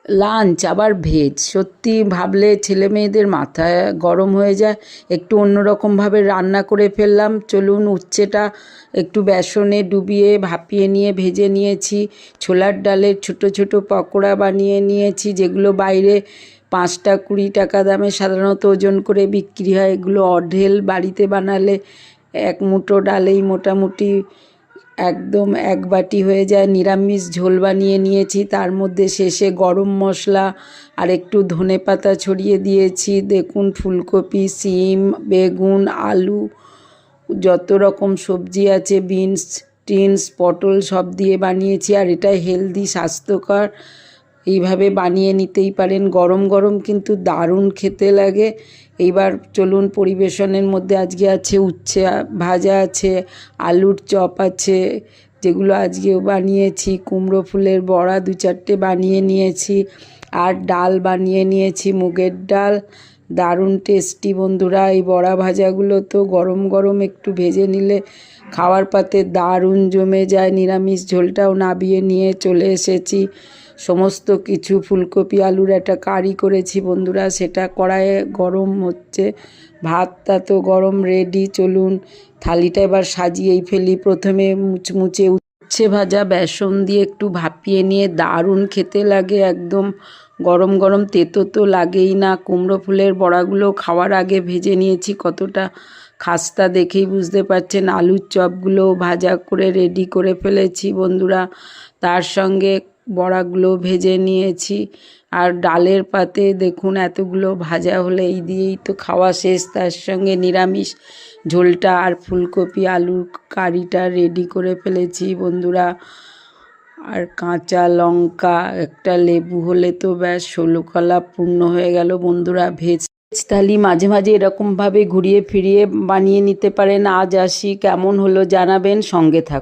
Lunch আবার veg. সত্যি ভাবলে ছেলে মেয়েদের মাথা গরম হয়ে যায়। একটু অন্যরকমভাবে রান্না করে ফেললাম। চলুন, উচ্ছেটা একটু বেসনে ডুবিয়ে ভাপিয়ে নিয়ে ভেজে নিয়েছি। ছোলার ডালের ছোট ছোট পকোড়া বানিয়ে নিয়েছি, যেগুলো বাইরে 5-20 টাকা দামে সাধারণত ওজন করে বিক্রি হয়। এগুলো অঢেল বাড়িতে বানালে এক মুঠো ডালেই মোটামুটি একদম এক বাটি হয়ে যায়। নিরামিষ ঝোল বানিয়ে নিয়েছি, তার মধ্যে শেষে গরম মশলা আর একটু ধনেপাতা ছড়িয়ে দিয়েছি। দেখুন, ফুলকপি, শিম, বেগুন, আলু, যত রকম সবজি আছে, বিনস টিনস পটল সব দিয়ে বানিয়েছি। আর এটা হেলদি, স্বাস্থ্যকর। এইভাবে বানিয়ে নিতেই পারেন। গরম গরম কিন্তু দারুণ খেতে লাগে। এইবার চলুন, পরিবেশনের মধ্যে আজকে আছে উচ্ছে ভাজা, আছে আলুর চপ আছে, যেগুলো আজকেও বানিয়েছি। কুমড়ো ফুলের বড়া 2-4টে বানিয়ে নিয়েছি। আর ডাল বানিয়ে নিয়েছি, মুগের ডাল। দারুণ টেস্টি বন্ধুরা। এই বড়া ভাজাগুলো তো গরম গরম একটু ভেজে নিলে খাওয়ার পাতে দারুণ জমে যায়। নিরামিষ ঝোলটাও নাবিয়ে নিয়ে চলে এসেছি। সমস্ত কিছু ফুলকপি আলুর একটা কারি করেছি বন্ধুরা, সেটা কড়াইয়ে গরম হচ্ছে। ভাতটা তো গরম রেডি। চলুন, থালিটা এবার সাজিয়েই ফেলি। প্রথমে মুচমুচে উচ্ছে ভাজা বেসন দিয়ে একটু ভাপিয়ে নিয়ে দারুণ খেতে লাগে। একদম গরম গরম, তেতো তো লাগেই না। কুমড়ো ফুলের বড়াগুলো খাওয়ার আগে ভেজে নিয়েছি, কতটা খাস্তা দেখেই বুঝতে পারছেন। আলুর চপগুলো ভাজা করে রেডি করে ফেলেছি বন্ধুরা, তার সঙ্গে বড়াগুলো ভেজে নিয়েছি। আর ডালের পাতে দেখুন এতগুলো ভাজা হলে এই দিয়েই তো খাওয়া শেষ। তার সঙ্গে নিরামিষ ঝোলটা আর ফুলকপি আলুর কারিটা রেডি করে ফেলেছি বন্ধুরা। আর কাঁচা লঙ্কা, একটা লেবু হলে তো ব্যাস 16 কলা পূর্ণ হয়ে গেল বন্ধুরা। ভেজ থালি মাঝে মাঝে এরকমভাবে ঘুরিয়ে ফিরিয়ে বানিয়ে নিতে পারেন। আজ আসি, কেমন হলো জানাবেন, সঙ্গে থাকুন।